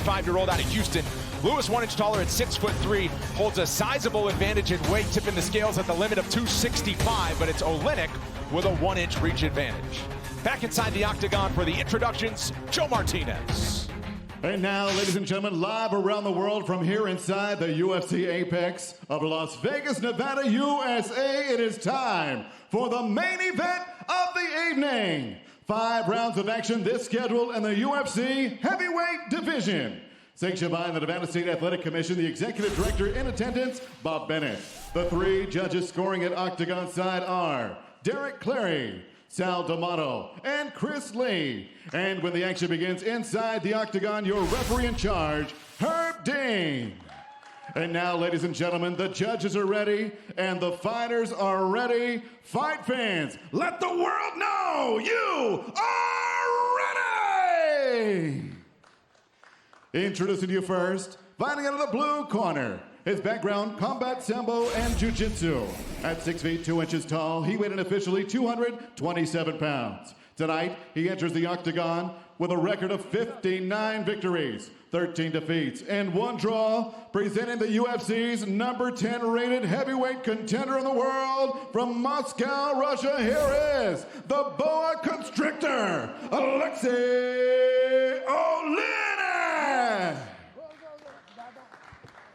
25-year-old out of Houston. Lewis 1 inch taller at 6'3", holds a sizable advantage in weight, tipping the scales at the limit of 265, but it's Oleinik with a 1 inch reach advantage. Back inside the octagon for the introductions, Joe Martinez. And now, ladies and gentlemen, live around the world from here inside the UFC Apex of Las Vegas, Nevada, USA, it is time for the main event of the evening. 5 rounds of action this scheduled in the UFC heavyweight division. Sanctioned by the Nevada State Athletic Commission, the executive director in attendance, Bob Bennett. The 3 judges scoring at octagon side are Derick Clary, Sal D'Amato, and Chris Lee. And when the action begins inside the octagon, your referee in charge, Herb Dean. And now, ladies and gentlemen, the judges are ready and the fighters are ready. Fight fans, let the world know you are ready! Introducing you first, fighting out of the blue corner. His background, combat sambo and jiu-jitsu. At 6 feet 2 inches tall, he weighed in officially 227 pounds. Tonight, he enters the octagon with a record of 59 victories, 13 defeats, and 1 draw, presenting the UFC's number 10 rated heavyweight contender in the world from Moscow, Russia. Here is the boa constrictor, Alexei Olei.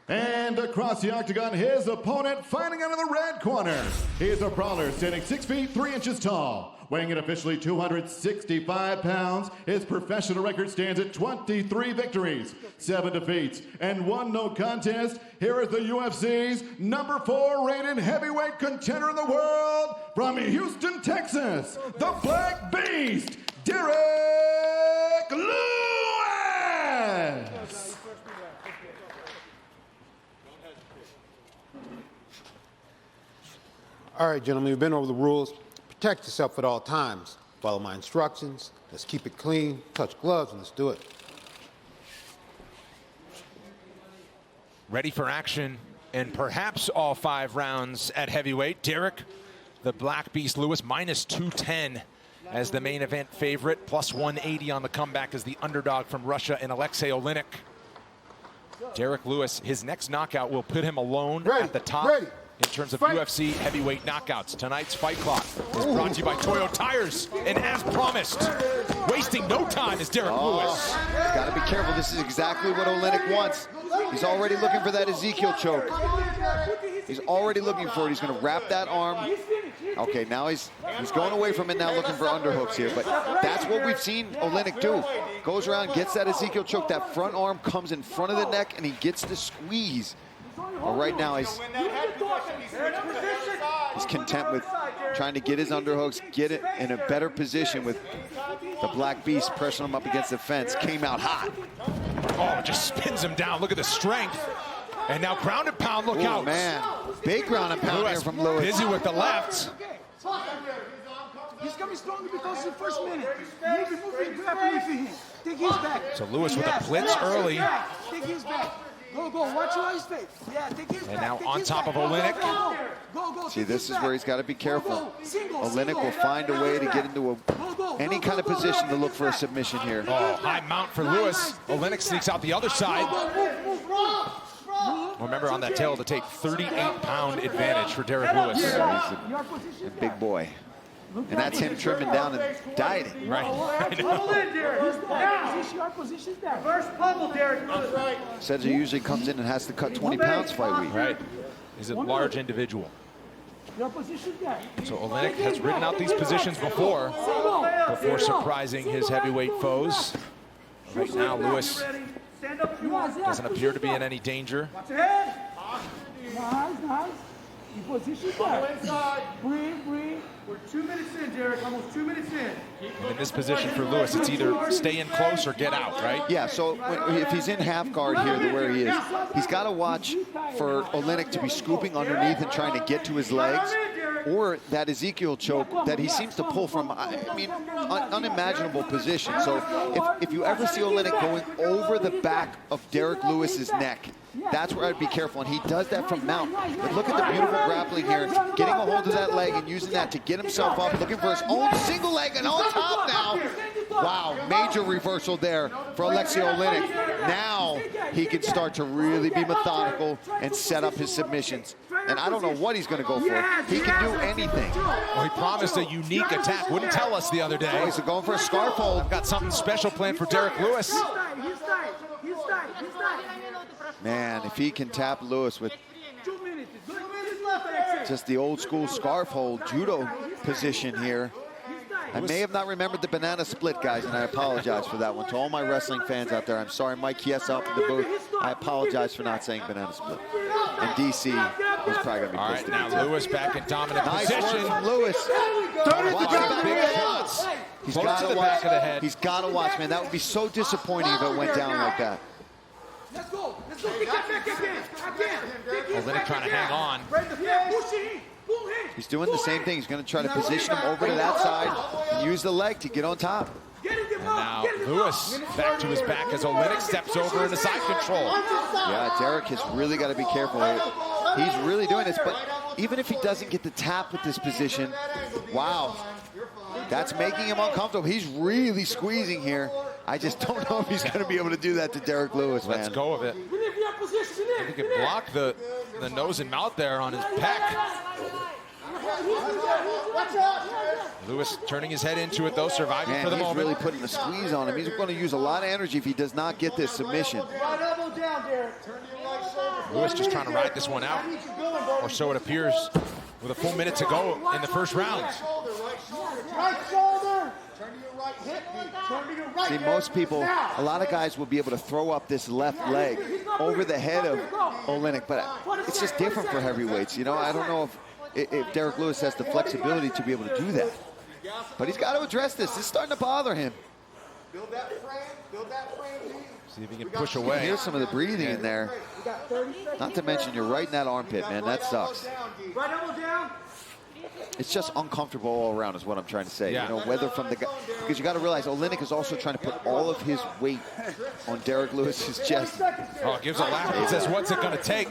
And across the octagon, his opponent fighting out of the red corner. He is a brawler standing 6 feet 3 inches tall, weighing in officially 265 pounds. His professional record stands at 23 victories, 7 defeats, and 1 no contest. Here is the UFC's number 4 rated heavyweight contender in the world from Houston, Texas, the Black Beast, Derick Lewis. All right, gentlemen, we've been over the rules. Protect yourself at all times. Follow my instructions. Let's keep it clean. Touch gloves, and let's do it. Ready for action, and perhaps all 5 rounds at heavyweight. Derick, the Black Beast Lewis, minus 210 as the main event favorite, plus 180 on the comeback as the underdog from Russia, and Alexei Oleinik. Derick Lewis, his next knockout will put him alone at the top in terms of UFC heavyweight knockouts. Tonight's Fight Clock is brought to you by Toyo Tires, and as promised, wasting no time is Derick Lewis. Got to be careful. This is exactly what Oleinik wants. He's already looking for that Ezekiel choke. He's already looking for it. He's going to wrap that arm. Okay, now he's going away from it now, looking for underhooks here. But that's what we've seen Oleinik do. Goes around, gets that Ezekiel choke. That front arm comes in front of the neck, and he gets the squeeze. Well, right now he's content with trying to get his underhooks, get it in a better position with the Black Beast pressing him up against the fence. Came out hot. Oh, just spins him down. Look at the strength. And now ground and pound, look out. Man, big ground and pound here from Lewis. Busy with the left. He's coming stronger because the first minute. Moving, grabbing him. Take his back. So Lewis with a blitz early. Take his back. Go, watch your eyes face. Yeah, take his back. And now on top of Oleinik. Go. See, this is where he's got to be careful. Oleinik will find a way to get into any kind of position to look for a submission here. Oh, high mount for Lewis. Oleinik sneaks out the other side. Remember on that tail to take 38-pound advantage for Derick Lewis. He's a big boy. And that's him trimming down and dieting. Right. First pummel, Derick. Says he usually comes in and has to cut 20 pounds fight week. Right. He's a large individual. So Oleinik has ridden out these positions before surprising his heavyweight foes. Right now, Lewis doesn't appear to be in any danger. Nice. You position that. Breathe. We're 2 minutes in, Derick. Almost 2 minutes in. And in this position for Lewis, it's either stay in close or get out, right? Yeah, so if he's in half guard here, where he is, he's got to watch for Oleinik to be scooping underneath and trying to get to his legs, or that Ezekiel choke that he seems to pull from, unimaginable position. So if you ever see Oleinik going over the back of Derick Lewis's neck, that's where I'd be careful, and he does that from mount. But look at the beautiful grappling here, getting a hold of that leg and using that to get himself up, looking for his own single leg, and on top now. Wow, major reversal there for Alexei Oleinik. Now he can start to really be methodical and set up his submissions. And I don't know what he's going to go for. He can do anything. Well, he promised a unique attack. Wouldn't tell us the other day. Oh, he's going for a scarf hold. Got something special planned for Derrick Lewis. Man, if he can tap Lewis with just the old school scarf hold judo position here. I may have not remembered the banana split, guys, and I apologize for that one. To all my wrestling fans out there, I'm sorry. Mike Chiesa up in the booth, I apologize for not saying banana split. And DC is probably going to be All pissed. right, now Lewis back in dominant Nice position. work from Lewis. Watch the big shots. He's got to watch. He's got to watch, man. That would be so disappointing if it went down like that. Let's go. Let's go. Again. Olynyk trying to hang on. He's doing the same thing. He's going to try to position him over to that side and use the leg to get on top. And now Lewis back to his back as Olynyk steps over into side control. Yeah, Derick has really got to be careful here. He's really doing this, but even if he doesn't get the tap with this position, wow, that's making him uncomfortable. He's really squeezing here. I just don't know if he's going to be able to do that to Derrick Lewis, man. Let's go of it. He could block the nose and mouth there on his pec. Lewis turning his head into it, though, surviving for the he's moment. Really putting a squeeze on him. He's going to use a lot of energy if he does not get this submission. Lewis just trying to ride this one out, or so it appears, with a full minute to go in the first round. See, most people, a lot of guys will be able to throw up this left leg over the head of Olynyk, but it's just different for heavyweights. You know, I don't know if Derrick Lewis has the flexibility to be able to do that. But he's got to address this. It's starting to bother him. See if he can push away. Here's some of the breathing in there. Not to mention you're right in that armpit, man. That sucks. It's just uncomfortable all around is what I'm trying to say. Yeah. You know, whether from the guy, because you got to realize Olynyk is also trying to put all of his weight on Derrick Lewis's chest. Oh, it gives a laugh. He says, what's it going to take?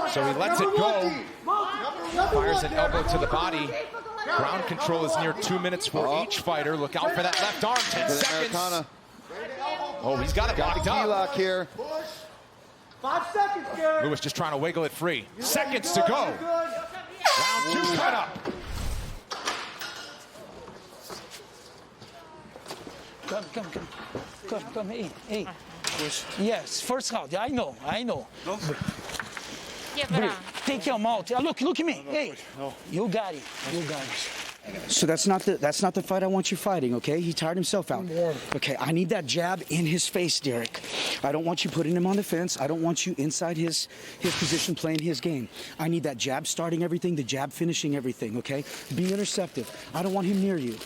So he lets it go. Fires an elbow to the body. Ground control is near 2 minutes for each fighter. Look out for that left arm. 10 seconds. Americana. Oh, he's got it locked up. Lock here. 5 seconds, Gary. Lewis just trying to wiggle it free. Seconds to go. Round 2 cut up. Come, hey. Yes, first round, I know. Breathe. Take your mouth. Look at me. Hey, you got it. So that's not the fight I want you fighting, okay? He tired himself out. Okay, I need that jab in his face, Derrick. I don't want you putting him on the fence. I don't want you inside his position playing his game. I need that jab starting everything, the jab finishing everything, okay? Be interceptive. I don't want him near you.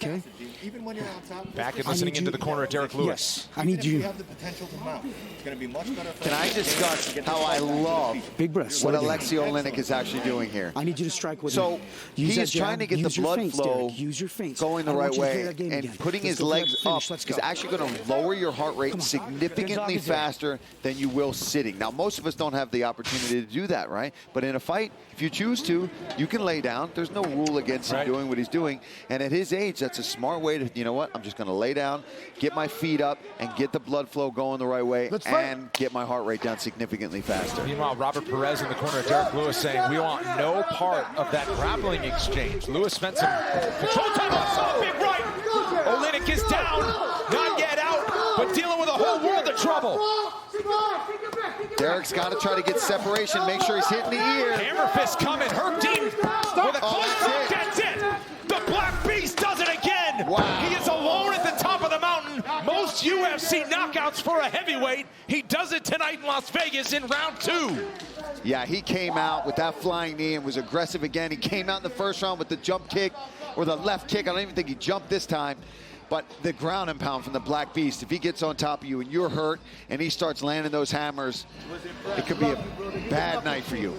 Okay? Even when you're on top. Back and listening into the corner of Derrick Lewis. Yes, I need you. You have the potential to mount. It's going to be much better. Can I discuss how I love Big breaths. what slow down. Alexei Olynyk is actually doing here? I need you to strike with So him. Use he that is trying to jab, get the use your blood feints, flow Derrick. Use your feints. going the I don't right want you to play way, that game and again. putting Let's his go for legs that finish. up Let's is go. actually going to lower your heart rate Come on. significantly Good dog is there. faster than you will sitting. Now, most of us don't have the opportunity to do that, right? But in a fight, if you choose to, you can lay down. There's no rule against him doing what he's doing. And at his age, that's a smart way to, you know what, I'm just going to lay down, get my feet up, and get the blood flow going the right way, and get my heart rate down significantly faster. Meanwhile, Robert Perez in the corner of Derrick Lewis saying, we want no part of that grappling exchange. Lewis spent some control time on big right. Olynyk is down, not yet out, but dealing with a whole world of trouble. Derrick's got to try to get separation, make sure he's hitting the ear. Hammer fist coming, Dean with a close look, that's it. The Black Beast does it again. Wow. He is alone at the top of the mountain. Most UFC knockouts for a heavyweight. He does it tonight in Las Vegas in round 2. Yeah, he came out with that flying knee and was aggressive again. He came out in the first round with the jump kick or the left kick. I don't even think he jumped this time. But the ground and pound from the Black Beast, if he gets on top of you and you're hurt and he starts landing those hammers, it could be a bad night for you.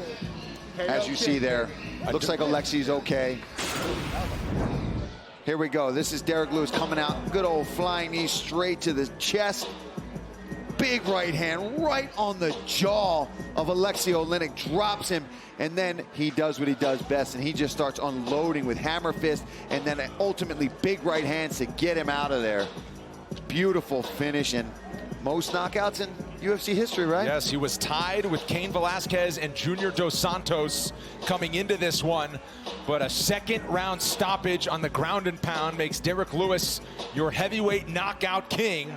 As you see there, looks like Alexei's okay. Here we go. This is Derrick Lewis coming out. Good old flying knee straight to the chest. Big right hand right on the jaw of Alexei Olynyk, drops him, and then he does what he does best, and he just starts unloading with hammer fist and then ultimately big right hands to get him out of there. Beautiful finish, and most knockouts in UFC history, right? Yes, he was tied with Cain Velasquez and Junior Dos Santos coming into this one, but a second-round stoppage on the ground and pound makes Derrick Lewis your heavyweight knockout king.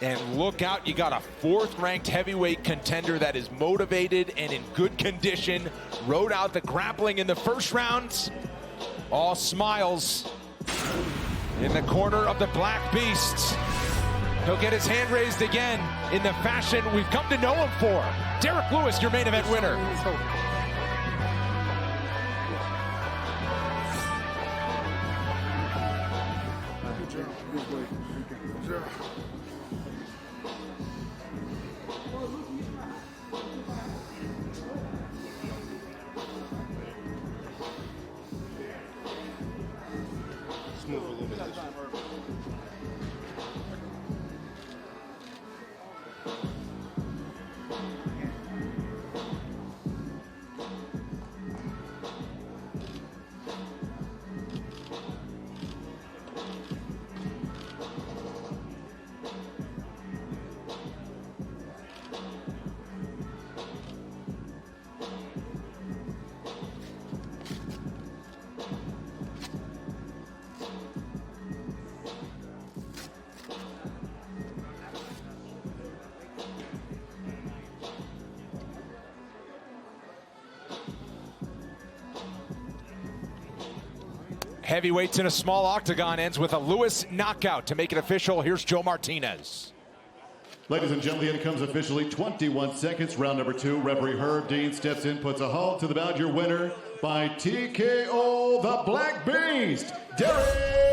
And look out, you got a fourth-ranked heavyweight contender that is motivated and in good condition. Rode out the grappling in the first round. All smiles in the corner of the Black Beast. He'll get his hand raised again in the fashion we've come to know him for. Derrick Lewis, your main event winner. Heavyweights in a small octagon ends with a Lewis knockout. To make it official, here's Joe Martinez. Ladies and gentlemen, the end comes officially 21 seconds. Round number 2. Referee Herb Dean steps in, puts a halt to the bout. Your winner by TKO, the Black Beast, Derick.